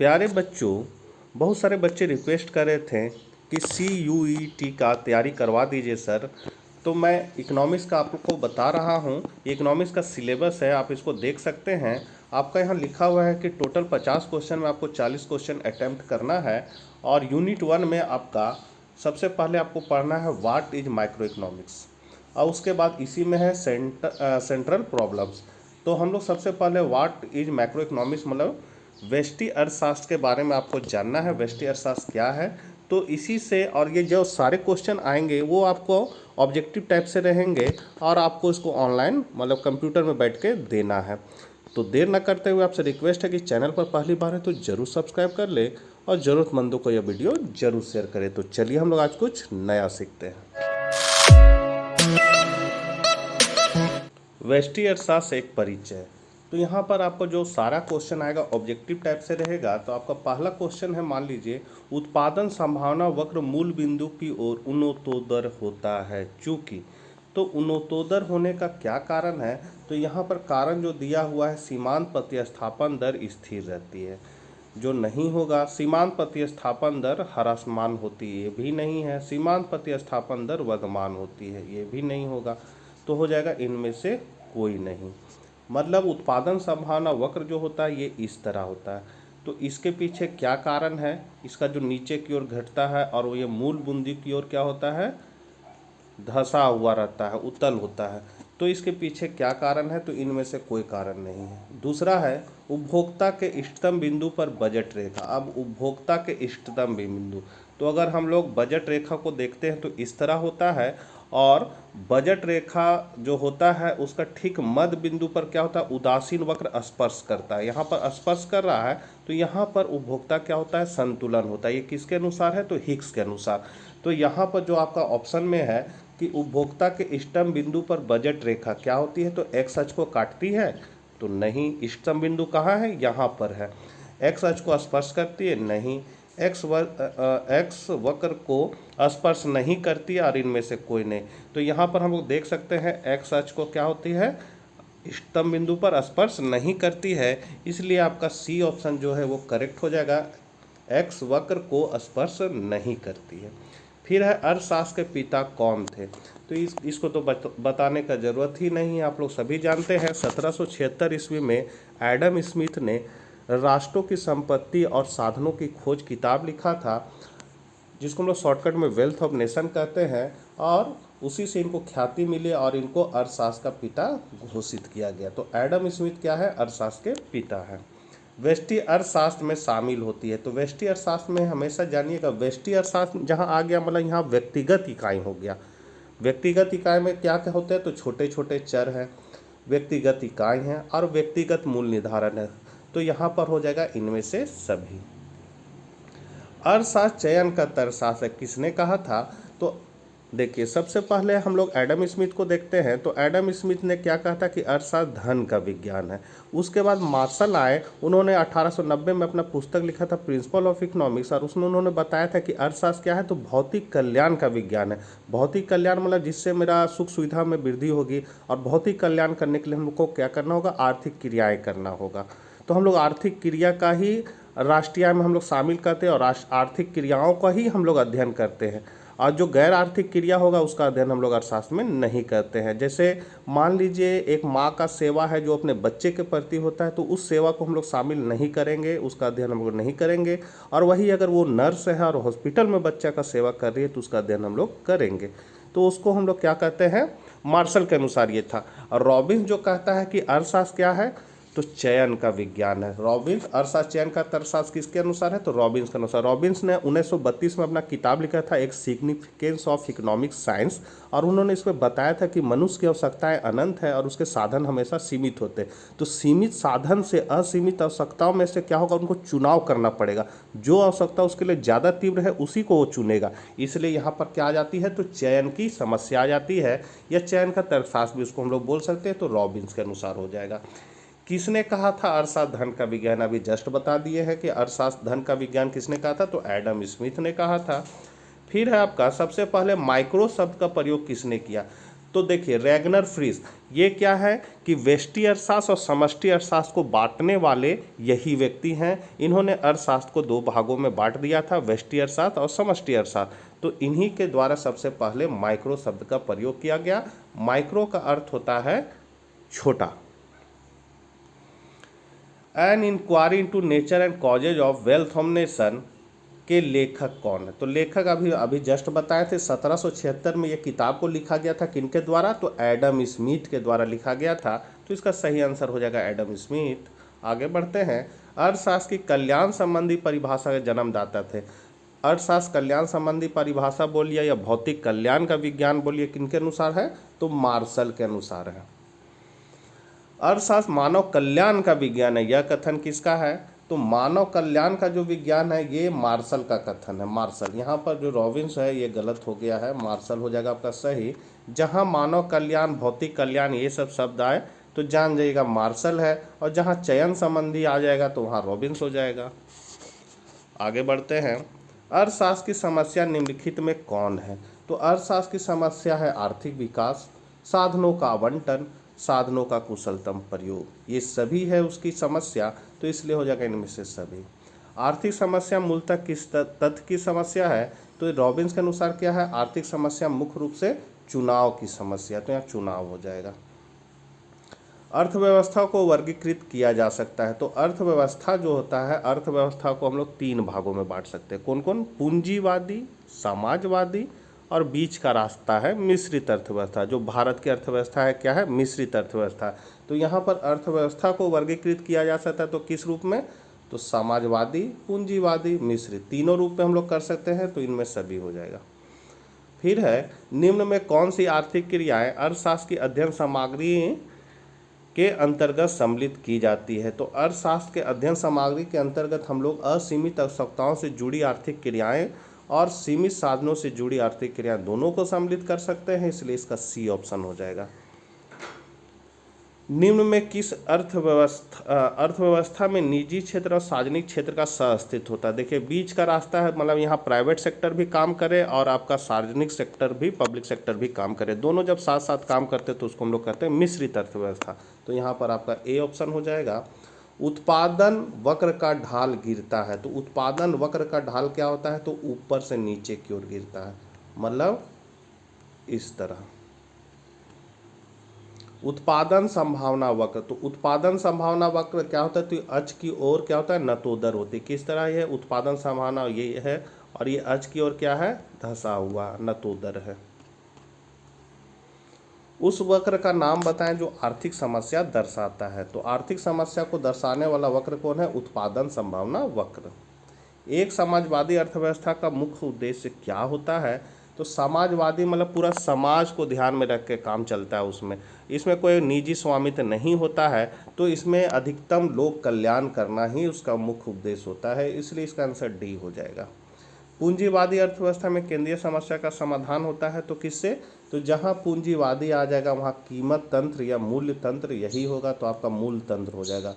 प्यारे बच्चों, बहुत सारे बच्चे रिक्वेस्ट कर रहे थे कि CUET का तैयारी करवा दीजिए सर। तो मैं इकोनॉमिक्स का आपको बता रहा हूँ। इकोनॉमिक्स का सिलेबस है, आप इसको देख सकते हैं। आपका यहाँ लिखा हुआ है कि टोटल 50 क्वेश्चन में आपको 40 क्वेश्चन अटैम्प्ट करना है। और यूनिट 1 में आपका सबसे पहले आपको पढ़ना है व्हाट इज माइक्रो इकोनॉमिक्स, और उसके बाद इसी में है सेंट्रल प्रॉब्लम्स। तो हम लोग सबसे पहले व्हाट इज मैक्रो इकोनॉमिक्स मतलब व्यष्टि अर्थशास्त्र के बारे में आपको जानना है। व्यष्टि अर्थशास्त्र क्या है, तो इसी से, और ये जो सारे क्वेश्चन आएंगे वो आपको ऑब्जेक्टिव टाइप से रहेंगे और आपको इसको ऑनलाइन मतलब कंप्यूटर में बैठ के देना है। तो देर न करते हुए आपसे रिक्वेस्ट है कि चैनल पर पहली बार है तो ज़रूर सब्सक्राइब कर ले और ज़रूरतमंदों को यह वीडियो ज़रूर शेयर करें। तो चलिए हम लोग आज कुछ नया सीखते हैं। व्यष्टि अर्थशास्त्र एक परिचय। तो यहाँ पर आपको जो सारा क्वेश्चन आएगा ऑब्जेक्टिव टाइप से रहेगा। तो आपका पहला क्वेश्चन है, मान लीजिए उत्पादन संभावना वक्र मूल बिंदु की ओर उन्नतोदर होता है चूंकि। तो उन्नतोदर होने का क्या कारण है, तो यहाँ पर कारण जो दिया हुआ है सीमांत प्रतिस्थापन दर स्थिर रहती है। जो नहीं होगा, सीमांत प्रतिस्थापन दर ह्रासमान होती है, ये भी नहीं है। सीमांत प्रतिस्थापन दर वर्धमान होती है, ये भी नहीं होगा। तो हो जाएगा इनमें से कोई नहीं। मतलब उत्पादन संभावना वक्र जो होता है ये इस तरह होता है। तो इसके पीछे क्या कारण है, इसका जो नीचे की ओर घटता है और वो ये मूल बिंदु की ओर क्या होता है, धंसा हुआ रहता है, उत्तल होता है। तो इसके पीछे क्या कारण है, तो इनमें से कोई कारण नहीं है। दूसरा है उपभोक्ता के इष्टतम बिंदु पर बजट रेखा। अब उपभोक्ता के इष्टतम बिंदु, तो अगर हम लोग बजट रेखा को देखते हैं तो इस तरह होता है, और बजट रेखा जो होता है उसका ठीक मध्य बिंदु पर क्या होता है, उदासीन वक्र स्पर्श करता है। यहाँ पर स्पर्श कर रहा है तो यहाँ पर उपभोक्ता क्या होता है, संतुलन होता है। ये किसके अनुसार है, तो हिग्स के अनुसार। तो यहाँ पर जो आपका ऑप्शन में है कि उपभोक्ता के इष्टतम बिंदु पर बजट रेखा क्या होती है, तो एक्स अक्ष को काटती है, तो नहीं। इष्टतम बिंदु कहाँ है, यहाँ पर है। एक्स अक्ष को स्पर्श करती है, नहीं। एक्स वक्र को स्पर्श नहीं करती और इनमें से कोई नहीं। तो यहाँ पर हम लोग देख सकते हैं एक्स अक्ष को क्या होती है, इष्टतम बिंदु पर स्पर्श नहीं करती है, इसलिए आपका सी ऑप्शन जो है वो करेक्ट हो जाएगा। एक्स वक्र को स्पर्श नहीं करती है। फिर है अर्थशास्त्र के पिता कौन थे, तो इसको तो बताने का ज़रूरत ही नहीं है, आप लोग सभी जानते हैं। 1776 ईस्वी में एडम स्मिथ ने राष्ट्रों की संपत्ति और साधनों की खोज किताब लिखा था, जिसको हम लोग शॉर्टकट में वेल्थ ऑफ नेशन कहते हैं, और उसी से इनको ख्याति मिली और इनको अर्थशास्त्र का पिता घोषित किया गया। तो एडम स्मिथ क्या है, अर्थशास्त्र के पिता है। व्यष्टि अर्थशास्त्र में शामिल होती है, तो व्यष्टि अर्थशास्त्र में हमेशा जानिएगा, व्यष्टि अर्थशास्त्र जहाँ आ गया मतलब यहाँ व्यक्तिगत इकाई हो गया। व्यक्तिगत इकाई में क्या क्या होता है, तो छोटे छोटे चर हैं, व्यक्तिगत इकाई हैं और व्यक्तिगत मूल्य निर्धारण है। तो यहाँ पर हो जाएगा इनमें से सभी। अर्थशास्त्र चयन का तर्कशास्त्र किसने कहा था, तो देखिए सबसे पहले हम लोग एडम स्मिथ को देखते हैं। तो एडम स्मिथ ने क्या कहा था कि अर्थशास्त्र धन का विज्ञान है। उसके बाद मार्शल आए, उन्होंने 1890 में अपना पुस्तक लिखा था प्रिंसिपल ऑफ इकोनॉमिक्स, और उसमें उन्होंने बताया था कि अर्थशास्त्र क्या है, तो भौतिक कल्याण का विज्ञान है। भौतिक कल्याण मतलब जिससे मेरा सुख सुविधा में वृद्धि होगी, और भौतिक कल्याण करने के लिए हम लोग को क्या करना होगा, आर्थिक क्रियाएँ करना होगा। तो हम लोग आर्थिक क्रिया का ही राष्ट्रीय आय में हम लोग शामिल करते हैं, और आर्थिक क्रियाओं का ही हम लोग अध्ययन करते हैं, और जो गैर आर्थिक क्रिया होगा उसका अध्ययन हम लोग अर्थशास्त्र में नहीं करते हैं। जैसे मान लीजिए एक माँ का सेवा है जो अपने बच्चे के प्रति होता है, तो उस सेवा को हम लोग शामिल नहीं करेंगे, उसका अध्ययन हम लोग नहीं करेंगे। और वही अगर वो नर्स है और हॉस्पिटल में बच्चा का सेवा कर रही है तो उसका अध्ययन हम लोग करेंगे। तो उसको हम लोग क्या कहते हैं, मार्शल के अनुसार ये था। और रॉबिन्स जो कहता है कि अर्थशास्त्र क्या है, तो चयन का विज्ञान है। रॉबिन्स अर्थशास्त्र चयन का तर्कशास्त्र किसके अनुसार है, तो रॉबिन्स के अनुसार। रॉबिन्स ने 1932 में अपना किताब लिखा था एक सिग्निफिकेंस ऑफ इकोनॉमिक साइंस, और उन्होंने इसमें बताया था कि मनुष्य की आवश्यकताएं अनंत है और उसके साधन हमेशा सीमित होते हैं। तो सीमित साधन से असीमित आवश्यकताओं में से क्या होगा, उनको चुनाव करना पड़ेगा। जो आवश्यकता उसके लिए ज़्यादा तीव्र है उसी को वो चुनेगा। इसलिए यहाँ पर क्या आ जाती है, तो चयन की समस्या आ जाती है, या चयन का तर्कशास्त्र भी उसको हम लोग बोल सकते हैं। तो रॉबिन्स के अनुसार हो जाएगा। किसने कहा था अर्थशास्त्र धन का विज्ञान, अभी जस्ट बता दिए हैं कि अर्थशास्त्र धन का विज्ञान किसने कहा था, तो एडम स्मिथ ने कहा था। फिर है आपका सबसे पहले माइक्रो शब्द का प्रयोग किसने किया, तो देखिए रैगनर फ्रीज ये क्या है कि व्यष्टि अर्थशास्त्र और समष्टि अर्थशास्त्र को बांटने वाले यही व्यक्ति हैं। इन्होंने अर्थशास्त्र को दो भागों में बांट दिया था, व्यष्टि अर्थशास्त्र और समष्टि अर्थशास्त्र। तो इन्हीं के द्वारा सबसे पहले माइक्रो शब्द का प्रयोग किया गया। माइक्रो का अर्थ होता है छोटा। An inquiry into nature and causes of wealth of nation के लेखक कौन है? तो लेखक अभी जस्ट बताए थे 1776 में ये किताब को लिखा गया था। किनके द्वारा? तो एडम स्मिथ के द्वारा लिखा गया था। तो इसका सही आंसर हो जाएगा एडम स्मिथ। आगे बढ़ते हैं। अर्थशास्त्र की कल्याण संबंधी परिभाषा के जन्मदाता थे। अर्थशास्त्र कल्याण संबंधी परिभाषा बोलिए या भौतिक कल्याण का विज्ञान बोलिए, किनके अनुसार है? तो मार्शल के अनुसार है। अर्थशास्त्र मानव कल्याण का विज्ञान है, यह कथन किसका है? तो मानव कल्याण का जो विज्ञान है ये मार्शल का कथन है। मार्शल, यहाँ पर जो रॉबिन्स है ये गलत हो गया है, मार्शल हो जाएगा आपका सही। जहाँ मानव कल्याण, भौतिक कल्याण ये सब शब्द आए तो जान जाइएगा मार्शल है, और जहाँ चयन संबंधी आ जाएगा तो वहाँ रॉबिन्स हो जाएगा। आगे बढ़ते हैं। अर्थशास्त्र की समस्या निम्नलिखित में कौन है? तो अर्थशास्त्र की समस्या है आर्थिक विकास, साधनों का आवंटन, साधनों का कुशलतम प्रयोग, ये सभी है उसकी समस्या। तो इसलिए हो जाएगा इनमें से सभी। आर्थिक समस्या मूलतः किस तथ्य की समस्या है? तो रॉबिन्स के अनुसार क्या है? आर्थिक समस्या मुख्य रूप से चुनाव की समस्या, तो यहाँ चुनाव हो जाएगा। अर्थव्यवस्था को वर्गीकृत किया जा सकता है। तो अर्थव्यवस्था जो होता है, अर्थव्यवस्था को हम लोग तीन भागों में बांट सकते हैं। कौन कौन? पूंजीवादी, समाजवादी और बीच का रास्ता है मिश्रित अर्थव्यवस्था। जो भारत की अर्थव्यवस्था है क्या है? मिश्रित अर्थव्यवस्था। तो यहाँ पर अर्थव्यवस्था को वर्गीकृत किया जा सकता है तो किस रूप में? तो समाजवादी, पूंजीवादी, मिश्रित, तीनों रूप में हम लोग कर सकते हैं। तो इनमें सभी हो जाएगा। फिर है निम्न में कौन सी आर्थिक क्रियाएं अर्थशास्त्र की अध्ययन सामग्री के अंतर्गत सम्मिलित की जाती है? तो अर्थशास्त्र के अध्ययन सामग्री के अंतर्गत हम लोग असीमित आवश्यकताओं से जुड़ी आर्थिक क्रियाएं और सीमित साधनों से जुड़ी आर्थिक क्रियाएं दोनों को सम्मिलित कर सकते हैं, इसलिए इसका सी ऑप्शन हो जाएगा। निम्न में किस अर्थव्यवस्था में निजी क्षेत्र और सार्वजनिक क्षेत्र का सह-अस्तित्व होता है? देखिए बीच का रास्ता है, मतलब यहाँ प्राइवेट सेक्टर भी काम करे और आपका सार्वजनिक सेक्टर भी, पब्लिक सेक्टर भी काम करे, दोनों जब साथ साथ काम करते तो उसको हम लोग कहते हैं मिश्रित अर्थव्यवस्था। तो यहाँ पर आपका ए ऑप्शन हो जाएगा। उत्पादन वक्र का ढाल गिरता है। तो उत्पादन वक्र का ढाल क्या होता है? तो ऊपर से नीचे की ओर गिरता है, मतलब इस तरह। उत्पादन संभावना वक्र, तो उत्पादन संभावना वक्र क्या होता है? तो अक्ष की ओर क्या होता है? नतोदर होती है। किस तरह ये उत्पादन संभावना ये है, और ये अक्ष की ओर क्या है? धंसा हुआ नतोदर है। उस वक्र का नाम बताएं जो आर्थिक समस्या दर्शाता है। तो आर्थिक समस्या को दर्शाने वाला वक्र कौन है? उत्पादन संभावना वक्र। एक समाजवादी अर्थव्यवस्था का मुख्य उद्देश्य क्या होता है? तो समाजवादी मतलब पूरा समाज को ध्यान में रख के काम चलता है उसमें। इसमें कोई निजी स्वामित्व नहीं होता है, तो इसमें अधिकतम लोक कल्याण करना ही उसका मुख्य उद्देश्य होता है, इसलिए इसका आंसर डी हो जाएगा। पूंजीवादी अर्थव्यवस्था में केंद्रीय समस्या का समाधान होता है तो किससे? तो जहां पूंजीवादी आ जाएगा वहां कीमत तंत्र या मूल्य तंत्र यही होगा, तो आपका मूल तंत्र हो जाएगा।